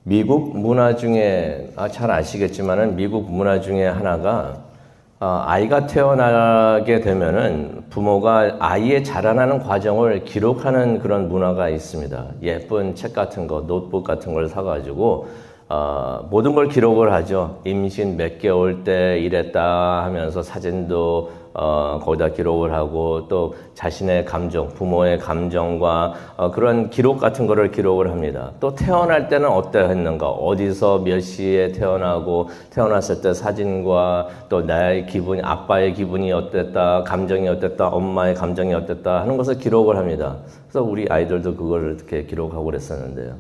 미국 문화 중에 잘 아시겠지만은 미국 문화 중에 하나가 아이가 태어나게 되면은 부모가 아이의 자라나는 과정을 기록하는 그런 문화가 있습니다. 예쁜 책 같은 거, 노트북 같은 걸 사가지고 모든 걸 기록을 하죠. 임신 몇 개월 때 이랬다 하면서 사진도 거기다 기록을 하고 또 자신의 감정, 부모의 감정과 그런 기록 같은 거를 기록을 합니다. 또 태어날 때는 어떠했는가, 어디서 몇 시에 태어나고 태어났을 때 사진과 또 나의 기분이, 아빠의 기분이 어땠다, 감정이 어땠다, 엄마의 감정이 어땠다 하는 것을 기록을 합니다. 그래서 우리 아이들도 그걸 이렇게 기록하고 그랬었는데요.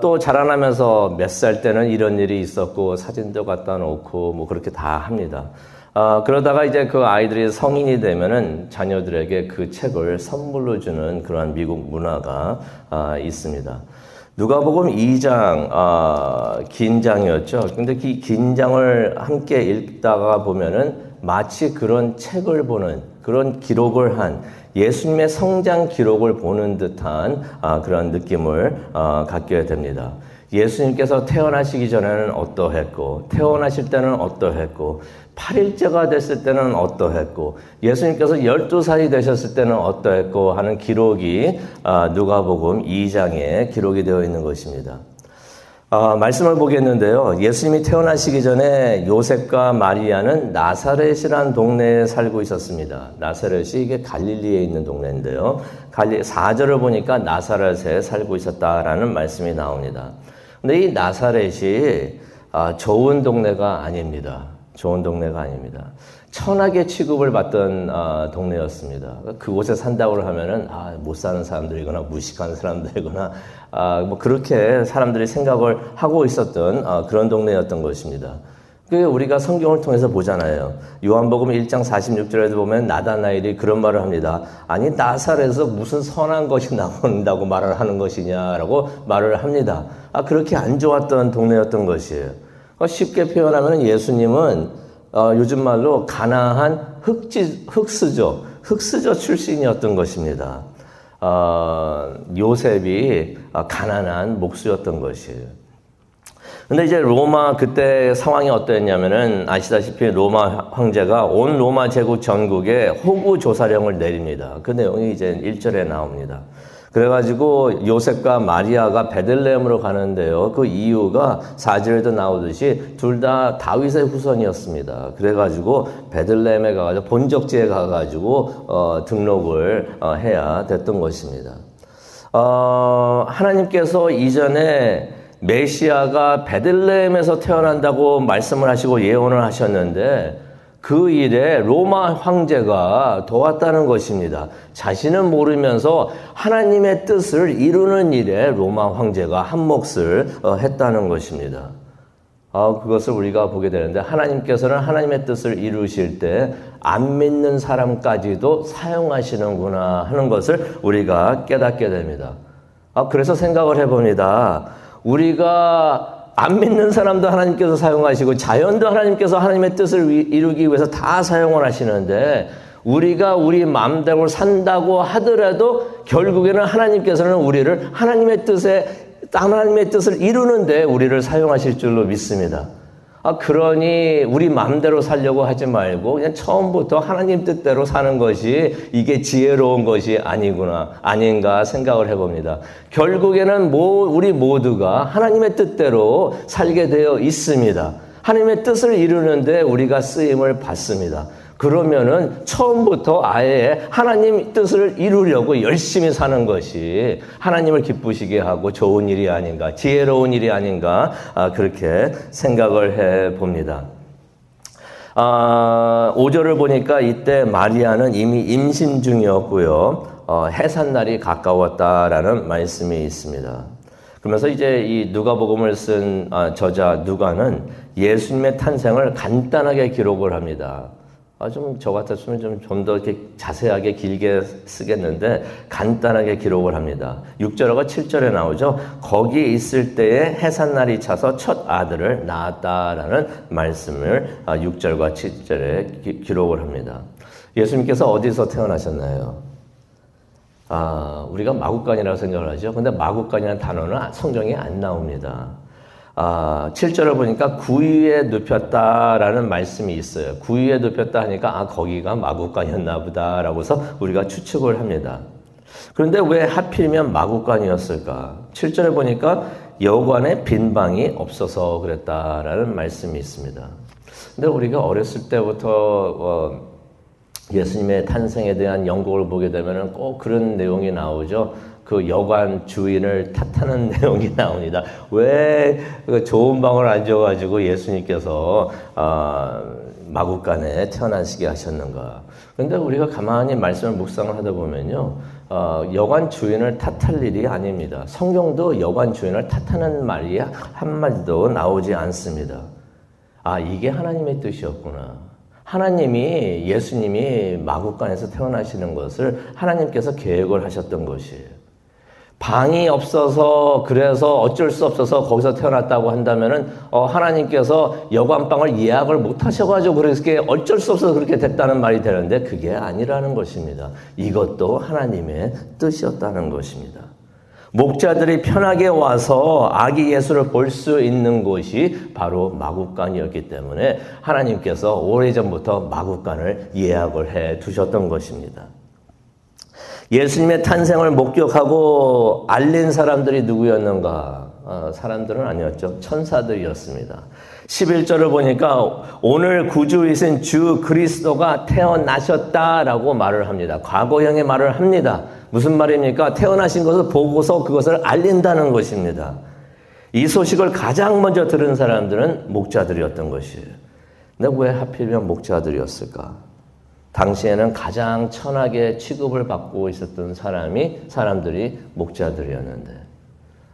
또 자라나면서 몇 살 때는 이런 일이 있었고 사진도 갖다 놓고 뭐 그렇게 다 합니다. 그러다가 이제 그 아이들이 성인이 되면은 자녀들에게 그 책을 선물로 주는 그런 미국 문화가 있습니다. 누가복음 2장 긴 장이었죠. 근데 그 긴 장을 함께 읽다가 보면은 마치 그런 책을 보는, 그런 기록을 한 예수님의 성장 기록을 보는 듯한 그런 느낌을 갖게 됩니다. 예수님께서 태어나시기 전에는 어떠했고, 태어나실 때는 어떠했고, 8일째가 됐을 때는 어떠했고, 예수님께서 12살이 되셨을 때는 어떠했고 하는 기록이 누가복음 2장에 기록이 되어 있는 것입니다. 말씀을 보겠는데요. 예수님이 태어나시기 전에 요셉과 마리아는 나사렛이라는 동네에 살고 있었습니다. 나사렛이 이게 갈릴리에 있는 동네인데요. 4절을 보니까 나사렛에 살고 있었다라는 말씀이 나옵니다. 근데 이 나사렛이 좋은 동네가 아닙니다. 좋은 동네가 아닙니다. 천하의 취급을 받던 동네였습니다. 그곳에 산다고 하면은 못 사는 사람들이거나 무식한 사람들이거나 뭐 그렇게 사람들이 생각을 하고 있었던 그런 동네였던 것입니다. 그 우리가 성경을 통해서 보잖아요. 요한복음 1장 46절에도 보면 나다나엘이 그런 말을 합니다. 아니 나사렛에서 무슨 선한 것이 나온다고 말을 하는 것이냐라고 말을 합니다. 그렇게 안 좋았던 동네였던 것이에요. 쉽게 표현하면 예수님은 요즘 말로 가나안 흑수저 출신이었던 것입니다. 요셉이 가난한 목수였던 것이에요. 근데 이제 로마 그때 상황이 어떠했냐면은 아시다시피 로마 황제가 온 로마 제국 전국에 호구 조사령을 내립니다. 그 내용이 이제 1절에 나옵니다. 그래가지고 요셉과 마리아가 베들레헴으로 가는데요. 그 이유가 4절에도 나오듯이 둘 다 다윗의 후손이었습니다. 그래가지고 베들레헴에 가가지고 본적지에 가가지고 등록을 해야 됐던 것입니다. 하나님께서 이전에 메시아가 베들레헴에서 태어난다고 말씀을 하시고 예언을 하셨는데 그 일에 로마 황제가 도왔다는 것입니다. 자신은 모르면서 하나님의 뜻을 이루는 일에 로마 황제가 한몫을 했다는 것입니다. 그것을 우리가 보게 되는데 하나님께서는 하나님의 뜻을 이루실 때 안 믿는 사람까지도 사용하시는구나 하는 것을 우리가 깨닫게 됩니다. 그래서 생각을 해봅니다. 우리가 안 믿는 사람도 하나님께서 사용하시고 자연도 하나님께서 하나님의 뜻을 이루기 위해서 다 사용을 하시는데 우리가 우리 마음대로 산다고 하더라도 결국에는 하나님께서는 우리를 하나님의 뜻을 이루는데 우리를 사용하실 줄로 믿습니다. 그러니 우리 마음대로 살려고 하지 말고 그냥 처음부터 하나님 뜻대로 사는 것이 이게 지혜로운 것이 아닌가 생각을 해봅니다. 결국에는 우리 모두가 하나님의 뜻대로 살게 되어 있습니다. 하나님의 뜻을 이루는데 우리가 쓰임을 받습니다. 그러면은 처음부터 아예 하나님 뜻을 이루려고 열심히 사는 것이 하나님을 기쁘시게 하고 좋은 일이 아닌가, 지혜로운 일이 아닌가 그렇게 생각을 해봅니다. 5절을 보니까 이때 마리아는 이미 임신 중이었고요. 해산날이 가까웠다라는 말씀이 있습니다. 그러면서 이제 이 누가복음을 쓴 저자 누가는 예수님의 탄생을 간단하게 기록을 합니다. 저 같았으면 좀 더 이렇게 자세하게 길게 쓰겠는데 간단하게 기록을 합니다. 6절하고 7절에 나오죠. 거기 있을 때에 해산날이 차서 첫 아들을 낳았다라는 말씀을 6절과 7절에 기록을 합니다. 예수님께서 어디서 태어나셨나요? 우리가 마구간이라고 생각을 하죠. 근데 마구간이라는 단어는 성경에 안 나옵니다. 7절을 보니까 구유에 눕혔다라는 말씀이 있어요. 구유에 눕혔다 하니까 거기가 마구간이었나 보다라고 해서 우리가 추측을 합니다. 그런데 왜 하필이면 마구간이었을까? 7절에 보니까 여관에 빈방이 없어서 그랬다라는 말씀이 있습니다. 근데 우리가 어렸을 때부터 예수님의 탄생에 대한 연극을 보게 되면 꼭 그런 내용이 나오죠. 그 여관 주인을 탓하는 내용이 나옵니다. 왜 좋은 방을 안 줘가지고 예수님께서 마구간에 태어나시게 하셨는가? 그런데 우리가 가만히 말씀을 묵상을 하다 보면요, 여관 주인을 탓할 일이 아닙니다. 성경도 여관 주인을 탓하는 말이 한마디도 나오지 않습니다. 이게 하나님의 뜻이었구나. 하나님이, 예수님이 마구간에서 태어나시는 것을 하나님께서 계획을 하셨던 것이에요. 방이 없어서, 그래서 어쩔 수 없어서 거기서 태어났다고 한다면은, 하나님께서 여관방을 예약을 못 하셔가지고 그렇게 어쩔 수 없어서 그렇게 됐다는 말이 되는데, 그게 아니라는 것입니다. 이것도 하나님의 뜻이었다는 것입니다. 목자들이 편하게 와서 아기 예수를 볼 수 있는 곳이 바로 마구간이었기 때문에 하나님께서 오래전부터 마구간을 예약을 해 두셨던 것입니다. 예수님의 탄생을 목격하고 알린 사람들이 누구였는가? 사람들은 아니었죠. 천사들이었습니다. 11절을 보니까 오늘 구주이신 주 그리스도가 태어나셨다라고 말을 합니다. 과거형의 말을 합니다. 무슨 말입니까? 태어나신 것을 보고서 그것을 알린다는 것입니다. 이 소식을 가장 먼저 들은 사람들은 목자들이었던 것이에요. 근데 왜 하필이면 목자들이었을까? 당시에는 가장 천하게 취급을 받고 있었던 사람들이 목자들이었는데,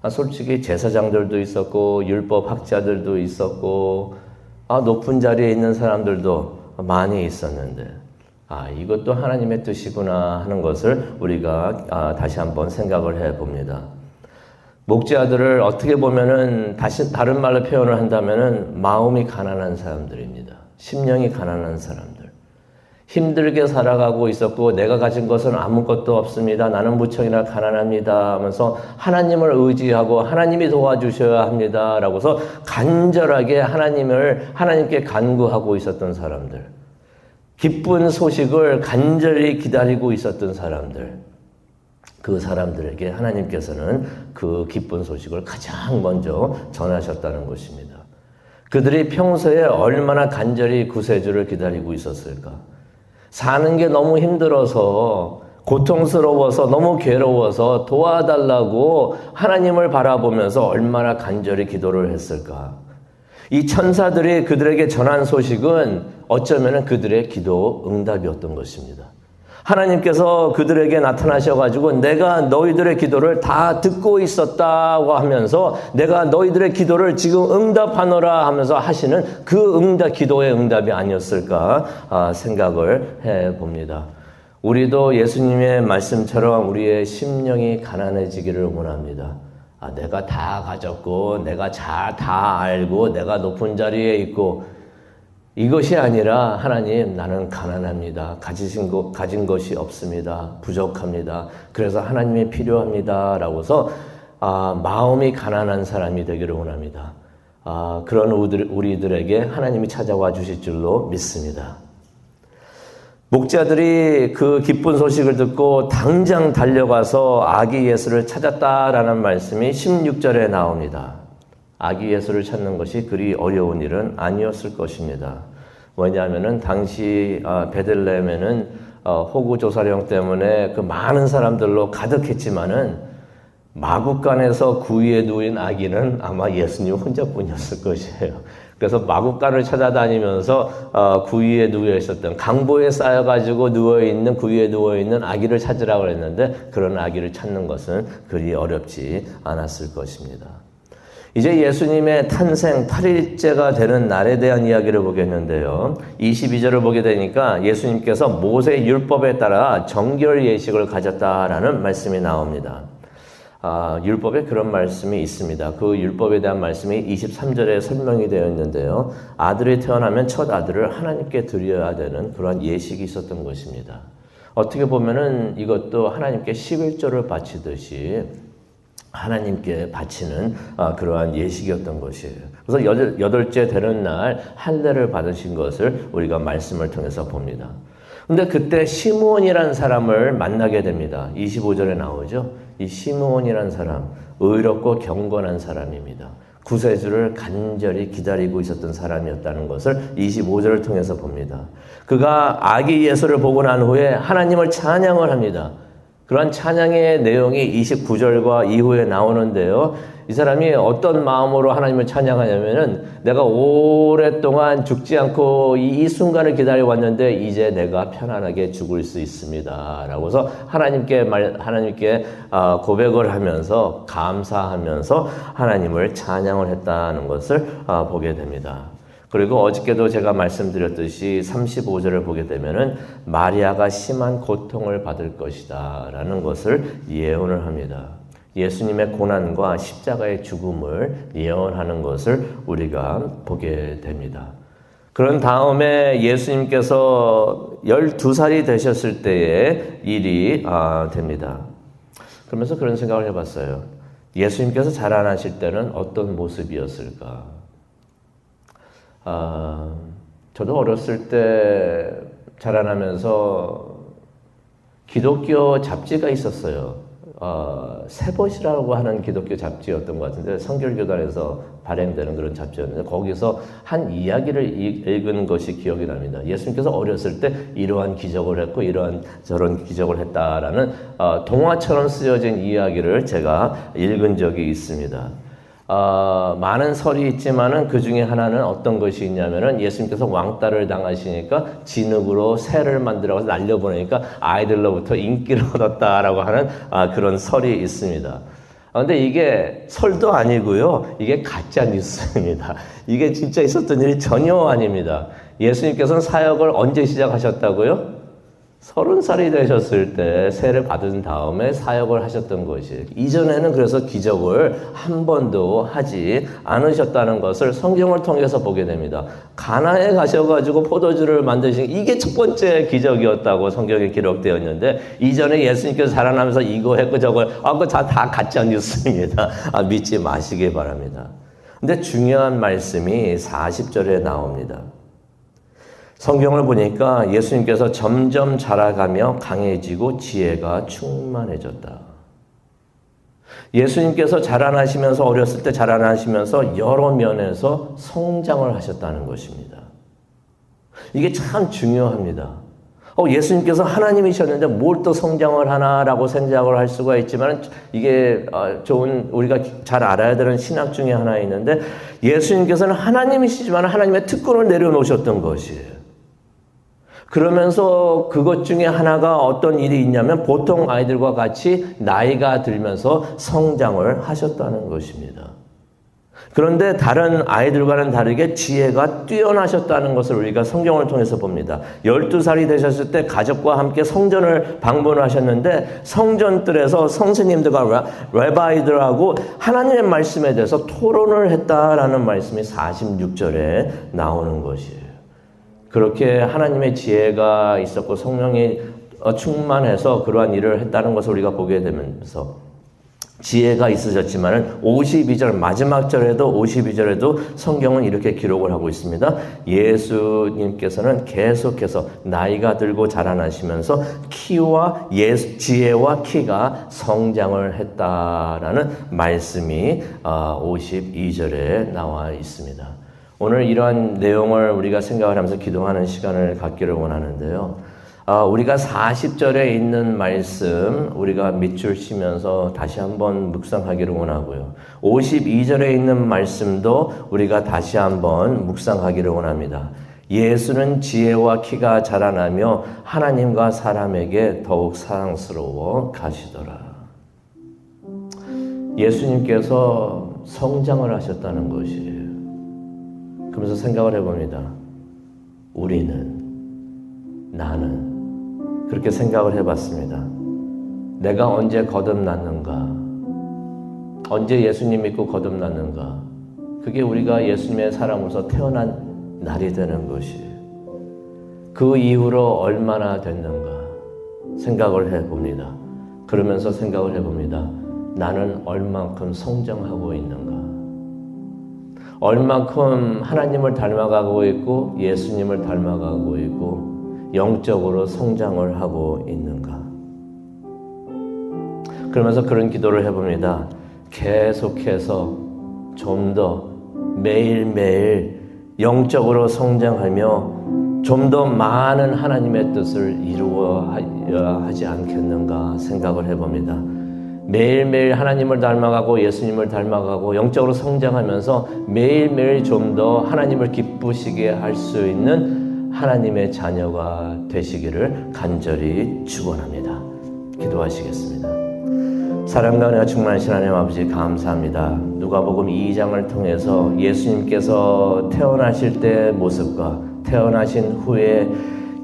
솔직히 제사장들도 있었고 율법 학자들도 있었고 높은 자리에 있는 사람들도 많이 있었는데, 이것도 하나님의 뜻이구나 하는 것을 우리가 다시 한번 생각을 해봅니다. 목자들을 어떻게 보면은 다른 말로 표현을 한다면은 마음이 가난한 사람들입니다. 심령이 가난한 사람들. 힘들게 살아가고 있었고 내가 가진 것은 아무것도 없습니다. 나는 무척이나 가난합니다 하면서 하나님을 의지하고 하나님이 도와주셔야 합니다 라고서 간절하게 하나님께 간구하고 있었던 사람들. 기쁜 소식을 간절히 기다리고 있었던 사람들. 그 사람들에게 하나님께서는 그 기쁜 소식을 가장 먼저 전하셨다는 것입니다. 그들이 평소에 얼마나 간절히 구세주를 기다리고 있었을까? 사는 게 너무 힘들어서, 고통스러워서, 너무 괴로워서 도와달라고 하나님을 바라보면서 얼마나 간절히 기도를 했을까? 이 천사들이 그들에게 전한 소식은 어쩌면 그들의 기도 응답이었던 것입니다. 하나님께서 그들에게 나타나셔가지고 내가 너희들의 기도를 다 듣고 있었다고 하면서 내가 너희들의 기도를 지금 응답하노라 하면서 하시는 그 기도의 응답이 아니었을까 생각을 해봅니다. 우리도 예수님의 말씀처럼 우리의 심령이 가난해지기를 원합니다. 내가 다 가졌고 내가 다 알고 내가 높은 자리에 있고 이것이 아니라 하나님 나는 가난합니다. 가진 것이 없습니다. 부족합니다. 그래서 하나님이 필요합니다. 라고서 마음이 가난한 사람이 되기를 원합니다. 그런 우리들에게 하나님이 찾아와 주실 줄로 믿습니다. 목자들이 그 기쁜 소식을 듣고 당장 달려가서 아기 예수를 찾았다라는 말씀이 16절에 나옵니다. 아기 예수를 찾는 것이 그리 어려운 일은 아니었을 것입니다. 왜냐하면 당시 베들레헴에는 호구조사령 때문에 그 많은 사람들로 가득했지만은 마구간에서 구유에 누인 아기는 아마 예수님 혼자뿐이었을 것이에요. 그래서 마구간을 찾아다니면서 구유에 누워 있었던, 강보에 쌓여가지고 누워있는, 구유에 누워있는 아기를 찾으라고 했는데 그런 아기를 찾는 것은 그리 어렵지 않았을 것입니다. 이제 예수님의 탄생 8일째가 되는 날에 대한 이야기를 보겠는데요. 22절을 보게 되니까 예수님께서 모세 율법에 따라 정결 예식을 가졌다라는 말씀이 나옵니다. 율법에 그런 말씀이 있습니다. 그 율법에 대한 말씀이 23절에 설명이 되어 있는데요. 아들이 태어나면 첫 아들을 하나님께 드려야 되는 그런 예식이 있었던 것입니다. 어떻게 보면은 이것도 하나님께 11조를 바치듯이 하나님께 바치는 그러한 예식이었던 것이에요. 그래서 여덟째 되는 날 할례를 받으신 것을 우리가 말씀을 통해서 봅니다. 근데 그때 시므온이라는 사람을 만나게 됩니다. 25절에 나오죠. 이 시므온이라는 사람, 의롭고 경건한 사람입니다. 구세주를 간절히 기다리고 있었던 사람이었다는 것을 25절을 통해서 봅니다. 그가 아기 예수를 보고 난 후에 하나님을 찬양을 합니다. 그러한 찬양의 내용이 29절과 이후에 나오는데요. 이 사람이 어떤 마음으로 하나님을 찬양하냐면은 내가 오랫동안 죽지 않고 이 순간을 기다려왔는데 이제 내가 편안하게 죽을 수 있습니다. 라고서 하나님께 고백을 하면서 감사하면서 하나님을 찬양을 했다는 것을 보게 됩니다. 그리고 어저께도 제가 말씀드렸듯이 35절을 보게 되면은 마리아가 심한 고통을 받을 것이다 라는 것을 예언을 합니다. 예수님의 고난과 십자가의 죽음을 예언하는 것을 우리가 보게 됩니다. 그런 다음에 예수님께서 12살이 되셨을 때의 일이 됩니다. 그러면서 그런 생각을 해봤어요. 예수님께서 자라나실 때는 어떤 모습이었을까? 저도 어렸을 때 자라나면서 기독교 잡지가 있었어요. 세벗이라고 하는 기독교 잡지였던 것 같은데 성결교단에서 발행되는 그런 잡지였는데 거기서 한 이야기를 읽은 것이 기억이 납니다. 예수님께서 어렸을 때 이러한 기적을 했고 이러한 저런 기적을 했다라는 동화처럼 쓰여진 이야기를 제가 읽은 적이 있습니다. 많은 설이 있지만은 그 중에 하나는 어떤 것이 있냐면은 예수님께서 왕따를 당하시니까 진흙으로 새를 만들어서 날려보내니까 아이들로부터 인기를 얻었다라고 하는 그런 설이 있습니다. 근데 이게 설도 아니고요. 이게 가짜 뉴스입니다. 이게 진짜 있었던 일이 전혀 아닙니다. 예수님께서는 사역을 언제 시작하셨다고요? 30살이 되셨을 때 세를 받은 다음에 사역을 하셨던 것이에요. 이전에는 그래서 기적을 한 번도 하지 않으셨다는 것을 성경을 통해서 보게 됩니다. 가나에 가셔가지고 포도주를 만드신 이게 첫 번째 기적이었다고 성경에 기록되어 있는데 이전에 예수님께서 자라나면서 이거 했고 저거 그거 다 가짜 뉴스입니다. 믿지 마시기 바랍니다. 근데 중요한 말씀이 40절에 나옵니다. 성경을 보니까 예수님께서 점점 자라가며 강해지고 지혜가 충만해졌다. 예수님께서 자라나시면서 어렸을 때 자라나시면서 여러 면에서 성장을 하셨다는 것입니다. 이게 참 중요합니다. 예수님께서 하나님이셨는데 뭘 또 성장을 하나라고 생각을 할 수가 있지만 이게 좋은 우리가 잘 알아야 되는 신학 중에 하나 있는데 예수님께서는 하나님이시지만 하나님의 특권을 내려놓으셨던 것이에요. 그러면서 그것 중에 하나가 어떤 일이 있냐면 보통 아이들과 같이 나이가 들면서 성장을 하셨다는 것입니다. 그런데 다른 아이들과는 다르게 지혜가 뛰어나셨다는 것을 우리가 성경을 통해서 봅니다. 12살이 되셨을 때 가족과 함께 성전을 방문하셨는데 성전들에서 선생님들과 레바이들하고 하나님의 말씀에 대해서 토론을 했다라는 말씀이 46절에 나오는 것이에요. 그렇게 하나님의 지혜가 있었고 성령이 충만해서 그러한 일을 했다는 것을 우리가 보게 되면서 지혜가 있으셨지만은 52절 마지막 절에도 52절에도 성경은 이렇게 기록을 하고 있습니다. 예수님께서는 계속해서 나이가 들고 자라나시면서 지혜와 키가 성장을 했다라는 말씀이 52절에 나와 있습니다. 오늘 이러한 내용을 우리가 생각을 하면서 기도하는 시간을 갖기를 원하는데요. 우리가 40절에 있는 말씀 우리가 밑줄 치면서 다시 한번 묵상하기를 원하고요. 52절에 있는 말씀도 우리가 다시 한번 묵상하기를 원합니다. 예수는 지혜와 키가 자라나며 하나님과 사람에게 더욱 사랑스러워 가시더라. 예수님께서 성장을 하셨다는 것이에요. 그러면서 생각을 해봅니다. 나는 그렇게 생각을 해봤습니다. 내가 언제 거듭났는가? 언제 예수님 믿고 거듭났는가? 그게 우리가 예수님의 사람으로서 태어난 날이 되는 것이에요. 그 이후로 얼마나 됐는가 생각을 해봅니다. 그러면서 생각을 해봅니다. 나는 얼만큼 성장하고 있는가? 얼만큼 하나님을 닮아가고 있고 예수님을 닮아가고 있고 영적으로 성장을 하고 있는가? 그러면서 그런 기도를 해봅니다. 계속해서 좀 더 매일매일 영적으로 성장하며 좀 더 많은 하나님의 뜻을 이루어야 하지 않겠는가 생각을 해봅니다. 매일매일 하나님을 닮아가고 예수님을 닮아가고 영적으로 성장하면서 매일매일 좀 더 하나님을 기쁘시게 할 수 있는 하나님의 자녀가 되시기를 간절히 축원합니다. 기도하시겠습니다. 사랑과 은혜가 충만하신 하나님 아버지 감사합니다. 누가복음 2장을 통해서 예수님께서 태어나실 때의 모습과 태어나신 후에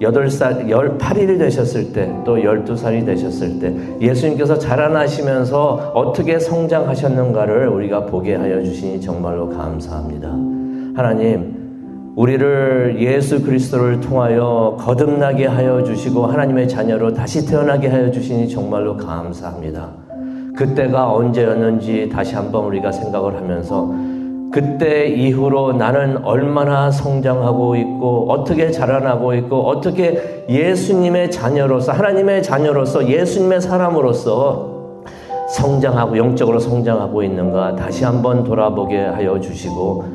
8살, 18일이 되셨을 때, 또 12살이 되셨을 때 예수님께서 자라나시면서 어떻게 성장하셨는가를 우리가 보게 하여 주시니 정말로 감사합니다. 하나님, 우리를 예수 그리스도를 통하여 거듭나게 하여 주시고 하나님의 자녀로 다시 태어나게 하여 주시니 정말로 감사합니다. 그때가 언제였는지 다시 한번 우리가 생각을 하면서 그때 이후로 나는 얼마나 성장하고 있고 어떻게 자라나고 있고 어떻게 예수님의 자녀로서 하나님의 자녀로서 예수님의 사람으로서 성장하고 영적으로 성장하고 있는가 다시 한번 돌아보게 하여 주시고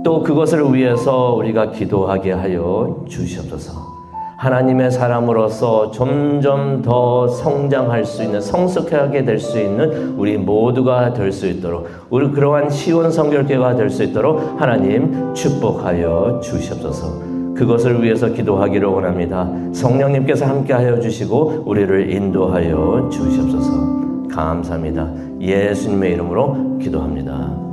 또 그것을 위해서 우리가 기도하게 하여 주시옵소서. 하나님의 사람으로서 점점 더 성장할 수 있는 성숙하게 될 수 있는 우리 모두가 될 수 있도록 우리 그러한 시온 성결교회가 될 수 있도록 하나님 축복하여 주시옵소서. 그것을 위해서 기도하기를 원합니다. 성령님께서 함께하여 주시고 우리를 인도하여 주시옵소서. 감사합니다. 예수님의 이름으로 기도합니다.